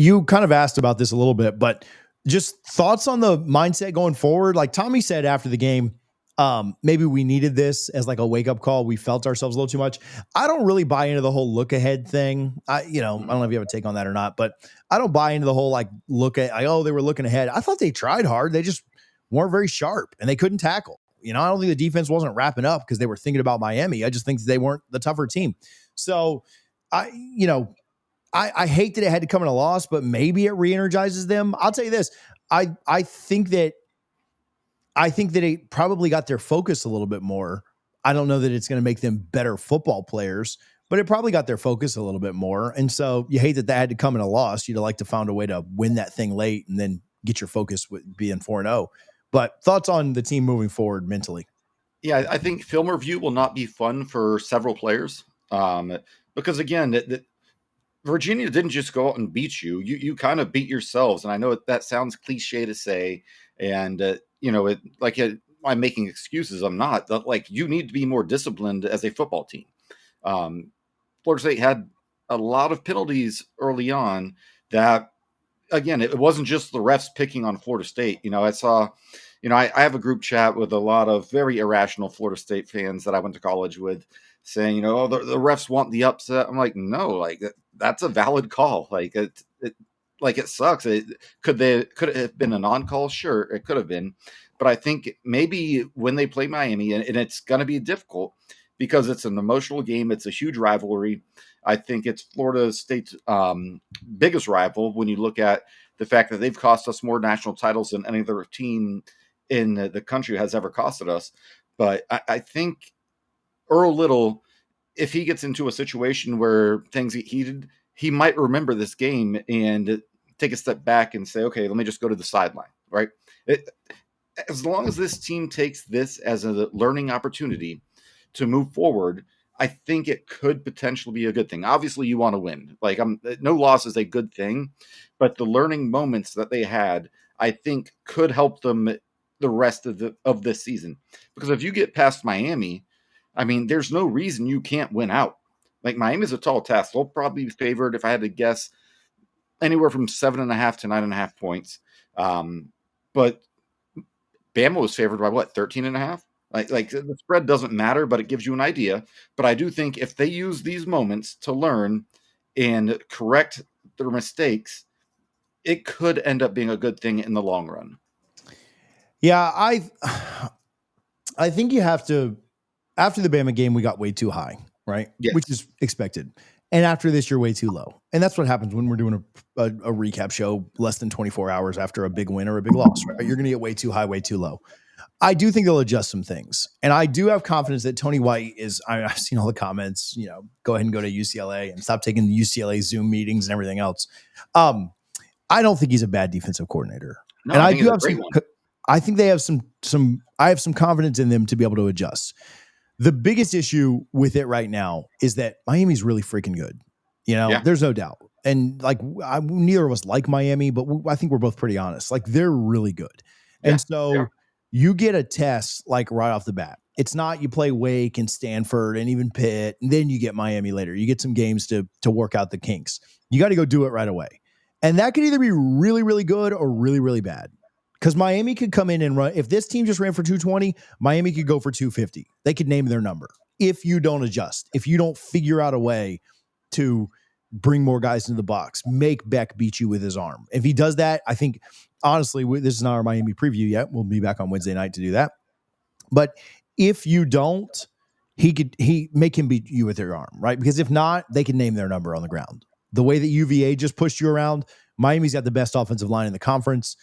You kind of asked about this a little bit, but just thoughts on the mindset going forward. Like Tommy said after the game, maybe we needed this as like a wake up call. We felt ourselves a little too much. I don't really buy into the whole look ahead thing. I don't know if you have a take on that or not, but I don't buy into the whole like they were looking ahead. I thought they tried hard. They just weren't very sharp and they couldn't tackle. I don't think the defense wasn't wrapping up because they were thinking about Miami. I just think they weren't the tougher team. So I hate that it had to come in a loss, but maybe it re-energizes them. I'll tell you this. I think that it probably got their focus a little bit more. I don't know that it's going to make them better football players, but it probably got their focus a little bit more. And so you hate that had to come in a loss. You'd like to find a way to win that thing late and then get your focus with being 4-0. But thoughts on the team moving forward mentally? Yeah, I think film review will not be fun for several players because, again, Virginia didn't just go out and beat you. You kind of beat yourselves. And I know that sounds cliche to say, and I'm making excuses. I'm not. You need to be more disciplined as a football team. Florida State had a lot of penalties early on that, again, it wasn't just the refs picking on Florida State. I saw, I have a group chat with a lot of very irrational Florida State fans that I went to college with saying, the refs want the upset. I'm like, no, that's a valid call. It sucks. Could it have been a non-call? Sure, it could have been. But I think maybe when they play Miami, and it's going to be difficult because it's an emotional game. It's a huge rivalry. I think it's Florida State's biggest rival when you look at the fact that they've cost us more national titles than any other team in the country has ever costed us. But I think Earl Little, if he gets into a situation where things get heated, he might remember this game and take a step back and say, okay, let me just go to the sideline, right? As long as this team takes this as a learning opportunity to move forward, I think it could potentially be a good thing. Obviously, you want to win. No loss is a good thing, but the learning moments that they had, I think, could help them the rest of this season. Because if you get past Miami, I mean, there's no reason you can't win out. Miami's a tall task. They'll probably be favored, if I had to guess, anywhere from 7.5 to 9.5 points. But Bama was favored by what, 13.5? The spread doesn't matter, but it gives you an idea. But I do think if they use these moments to learn and correct their mistakes, it could end up being a good thing in the long run. Yeah, I think you have to. After the Bama game, we got way too high, right? Yes. Which is expected. And after this, you're way too low. And that's what happens when we're doing a recap show less than 24 hours after a big win or a big loss, right? You're going to get way too high, way too low. I do think they'll adjust some things. And I do have confidence that Tony White I've seen all the comments, go ahead and go to UCLA and stop taking the UCLA Zoom meetings and everything else. I don't think he's a bad defensive coordinator. No, and I do have some, I think they have I have some confidence in them to be able to adjust. The biggest issue with it right now is that Miami's really freaking good. There's no doubt. And neither of us like Miami, but I think we're both pretty honest. They're really good. Yeah, and so you get a test right off the bat. It's not you play Wake and Stanford and even Pitt, and then you get Miami later. You get some games to work out the kinks. You got to go do it right away. And that could either be really, really good or really, really bad. Because Miami could come in and run. If this team just ran for 220, Miami could go for 250. They could name their number. If you don't adjust, if you don't figure out a way to bring more guys into the box, make Beck beat you with his arm. If he does that, I think, honestly, this is not our Miami preview yet. We'll be back on Wednesday night to do that. But if you don't, he make him beat you with your arm, right? Because if not, they can name their number on the ground. The way that UVA just pushed you around, Miami's got the best offensive line in the conference.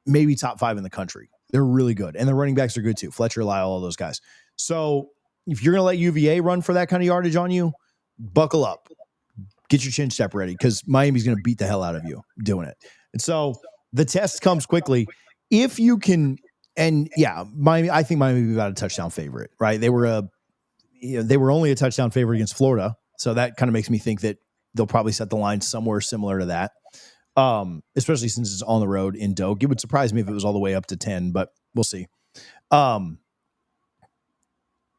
Maybe top 5 in the country. They're really good. And the running backs are good too. Fletcher, Lyle, all those guys. So if you're going to let UVA run for that kind of yardage on you, buckle up. Get your chin strap ready because Miami's going to beat the hell out of you doing it. And so the test comes quickly. If you can, and Miami, I think Miami will be about a touchdown favorite, right? They were only a touchdown favorite against Florida. So that kind of makes me think that they'll probably set the line somewhere similar to that. Especially since it's on the road in Doak. It would surprise me if it was all the way up to 10, but we'll see.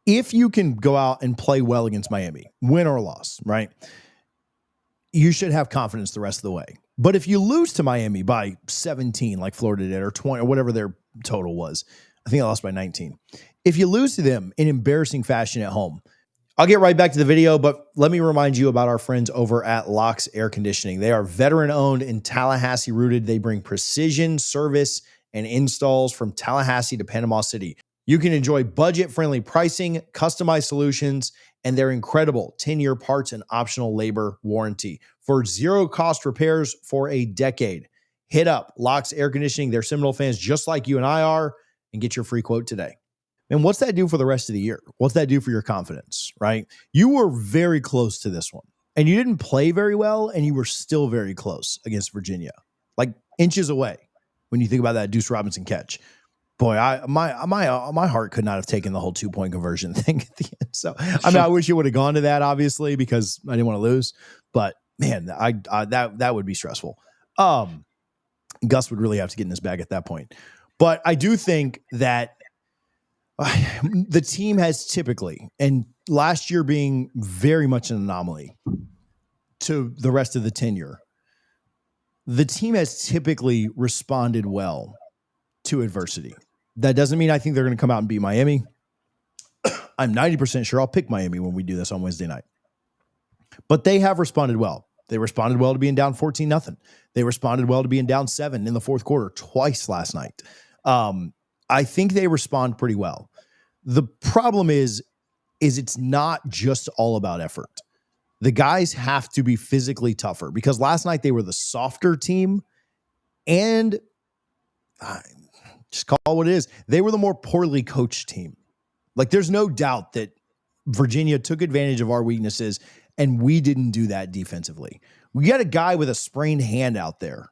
If you can go out and play well against Miami, win or loss, right? You should have confidence the rest of the way. But if you lose to Miami by 17, like Florida did, or 20, or whatever their total was, I think I lost by 19. If you lose to them in embarrassing fashion at home, I'll get right back to the video, but let me remind you about our friends over at Locks Air Conditioning. They are veteran owned and Tallahassee rooted. They bring precision service and installs from Tallahassee to Panama City. You can enjoy budget friendly pricing, customized solutions, and their incredible 10-year parts and optional labor warranty for zero cost repairs for a decade. Hit up Locks Air Conditioning. They're Seminole fans just like you and I are, and get your free quote today. And what's that do for the rest of the year? What's that do for your confidence, right? You were very close to this one, and you didn't play very well, and you were still very close against Virginia, like inches away when you think about that Deuce Robinson catch. Boy, my heart could not have taken the whole 2-point conversion thing at the end. So, I mean, I wish you would have gone to that, obviously, because I didn't want to lose. But man, that would be stressful. Gus would really have to get in his bag at that point. But I do think that the team has typically, and last year being very much an anomaly to the rest of the tenure, the team has typically responded well to adversity. That doesn't mean I think they're going to come out and beat Miami. I'm 90% sure I'll pick Miami when we do this on Wednesday night. But they have responded well. They responded well to being down 14-0. They responded well to being down 7 in the fourth quarter twice last night. I think they respond pretty well. The problem is it's not just all about effort. The guys have to be physically tougher because last night they were the softer team, and just call it what it is. They were the more poorly coached team. Like, there's no doubt that Virginia took advantage of our weaknesses, and we didn't do that defensively. We got a guy with a sprained hand out there,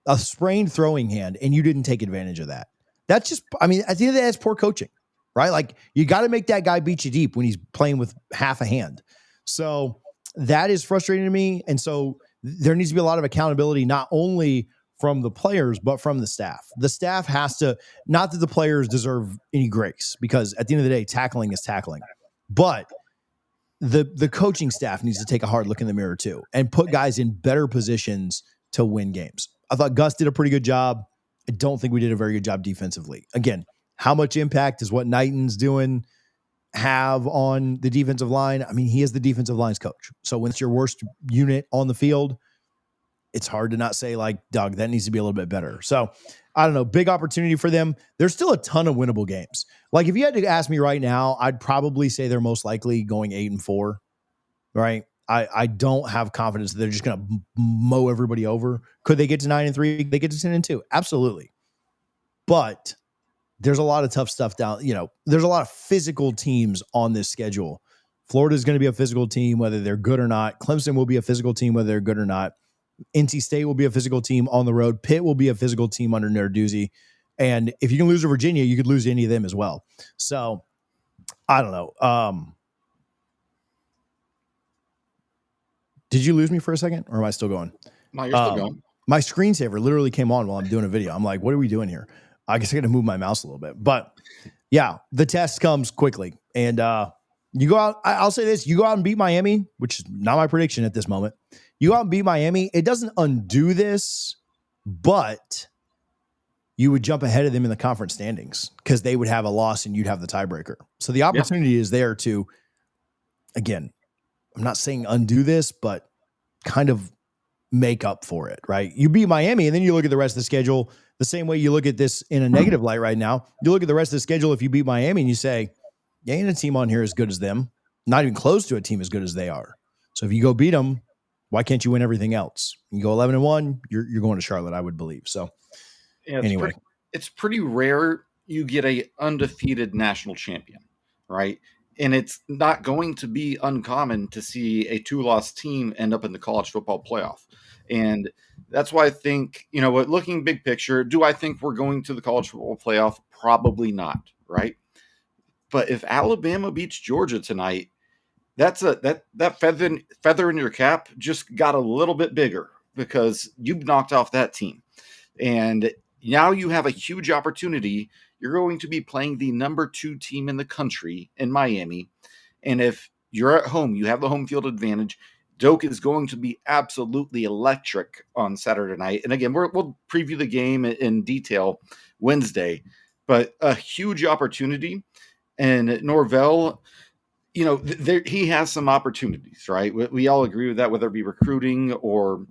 a sprained throwing hand, and you didn't take advantage of that. That's just, I mean, at the end of the day, that's poor coaching, right? Like, you got to make that guy beat you deep when he's playing with half a hand. So that is frustrating to me. And so there needs to be a lot of accountability, not only from the players, but from the staff. The staff has to, not that the players deserve any grace, because at the end of the day, tackling is tackling. But the coaching staff needs to take a hard look in the mirror too and put guys in better positions to win games. I thought Gus did a pretty good job. I don't think we did a very good job defensively. Again, how much impact is what Knighton's doing have on the defensive line? I mean, he is the defensive line's coach. So when it's your worst unit on the field, it's hard to not say, like, Doug, that needs to be a little bit better. So I don't know, big opportunity for them. There's still a ton of winnable games. Like, if you had to ask me right now, I'd probably say they're most likely going 8-4, right? I don't have confidence that they're just going to mow everybody over. Could they get to 9-3? They get to 10-2? Absolutely. But there's a lot of tough stuff down. You know, there's a lot of physical teams on this schedule. Florida is going to be a physical team, whether they're good or not. Clemson will be a physical team, whether they're good or not. NC State will be a physical team on the road. Pitt will be a physical team under Narduzzi. And if you can lose to Virginia, you could lose to any of them as well. So I don't know. Did you lose me for a second, or am I still going? No, you're still going. My screensaver literally came on while I'm doing a video. I'm like, what are we doing here? I guess I got to move my mouse a little bit. But yeah, the test comes quickly. And you go out. I'll say this. You go out and beat Miami, which is not my prediction at this moment. You go out and beat Miami. It doesn't undo this, but you would jump ahead of them in the conference standings because they would have a loss and you'd have the tiebreaker. So the opportunity is there to, again, I'm not saying undo this, but kind of make up for it, right? You beat Miami, and then you look at the rest of the schedule the same way you look at this in a negative light right now. You look at the rest of the schedule if you beat Miami and you say, yeah, ain't a team on here as good as them. Not even close to a team as good as they are. So if you go beat them, why can't you win everything else? You go 11-1, you're going to Charlotte, I would believe. So anyway. It's pretty rare you get a undefeated national champion, right? And it's not going to be uncommon to see a 2-loss team end up in the college football playoff. And that's why I think, you know, looking big picture, do I think we're going to the college football playoff? Probably not, right? But if Alabama beats Georgia tonight, that's that feather in your cap just got a little bit bigger because you've knocked off that team. And now you have a huge opportunity. You're going to be playing the number 2 team in the country in Miami. And if you're at home, you have the home field advantage. Doak is going to be absolutely electric on Saturday night. And again, we'll preview the game in detail Wednesday, but a huge opportunity. And Norvell, he has some opportunities, right? We all agree with that, whether it be recruiting or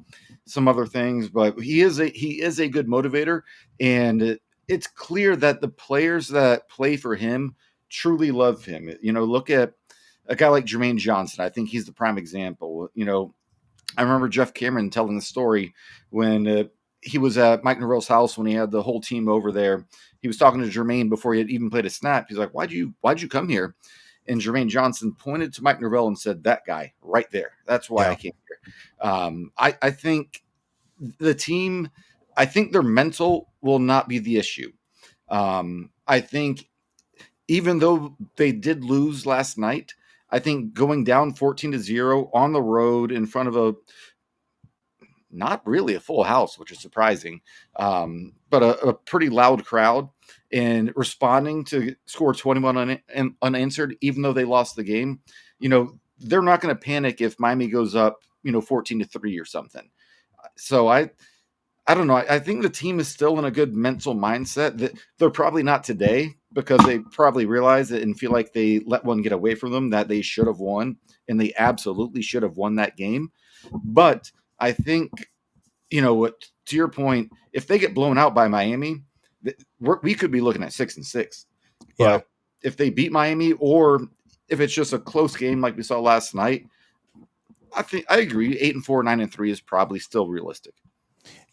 some other things, but he is a good motivator. And it's clear that the players that play for him truly love him. Look at a guy like Jermaine Johnson. I think he's the prime example. I remember Jeff Cameron telling the story when he was at Mike Norvell's house when he had the whole team over there. He was talking to Jermaine before he had even played a snap. He's like, why'd you come here? And Jermaine Johnson pointed to Mike Norvell and said, that guy right there. That's why I came here. I think the team, I think their mental will not be the issue. I think even though they did lose last night, I think going down 14-0 on the road in front of not really a full house, which is surprising, but a pretty loud crowd, and responding to score 21 unanswered, even though they lost the game, they're not going to panic if Miami goes up, 14-3 or something. So I don't know. I think the team is still in a good mental mindset. That they're probably not today, because they probably realize it and feel like they let one get away from them that they should have won, and they absolutely should have won that game. But I think, to your point, if they get blown out by Miami, we could be looking at 6-6. Yeah. But if they beat Miami, or if it's just a close game like we saw last night, I agree. 8-4, 9-3 is probably still realistic.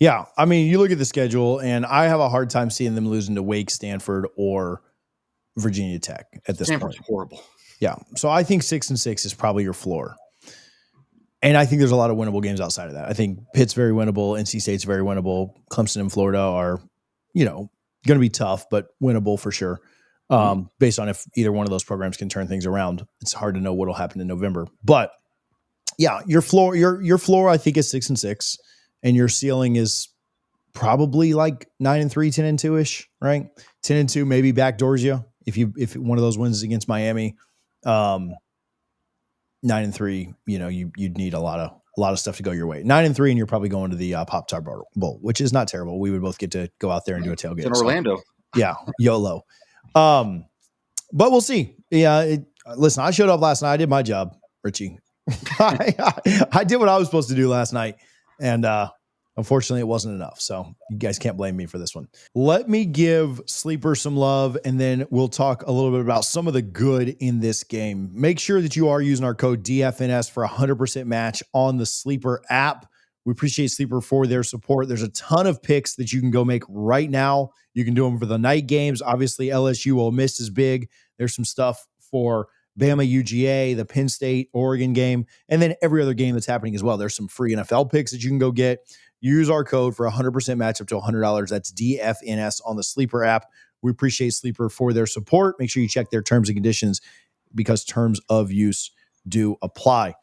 Yeah. I mean, you look at the schedule, and I have a hard time seeing them losing to Wake, Stanford, or Virginia Tech at this Stanford's point. horrible. Yeah. So I think 6-6 is probably your floor. And I think there's a lot of winnable games outside of that. I think Pitt's very winnable. NC State's very winnable. Clemson and Florida are, going to be tough, but winnable for sure. Based on if either one of those programs can turn things around. It's hard to know what will happen in November. But yeah, your floor, I think, is 6-6, and your ceiling is probably like 9-3, 10-2 ish, right? 10-2 maybe backdoors you if one of those wins is against Miami. 9-3, you'd need a lot of stuff to go your way. 9-3, and you're probably going to the Pop-Tart Bowl, which is not terrible. We would both get to go out there and do a tailgate. It's in Orlando. So, yeah, YOLO. But we'll see. Yeah, listen, I showed up last night. I did my job, Richie. I did what I was supposed to do last night, and unfortunately, it wasn't enough. So you guys can't blame me for this one. Let me give Sleeper some love, and then we'll talk a little bit about some of the good in this game. Make sure that you are using our code DFNS for 100% match on the Sleeper app. We appreciate Sleeper for their support. There's a ton of picks that you can go make right now. You can do them for the night games. Obviously, LSU Ole Miss is big. There's some stuff for Bama UGA, the Penn State Oregon game, and then every other game that's happening as well. There's some free NFL picks that you can go get. Use our code for 100% match up to $100. That's DFNS on the Sleeper app. We appreciate Sleeper for their support. Make sure you check their terms and conditions, because terms of use do apply.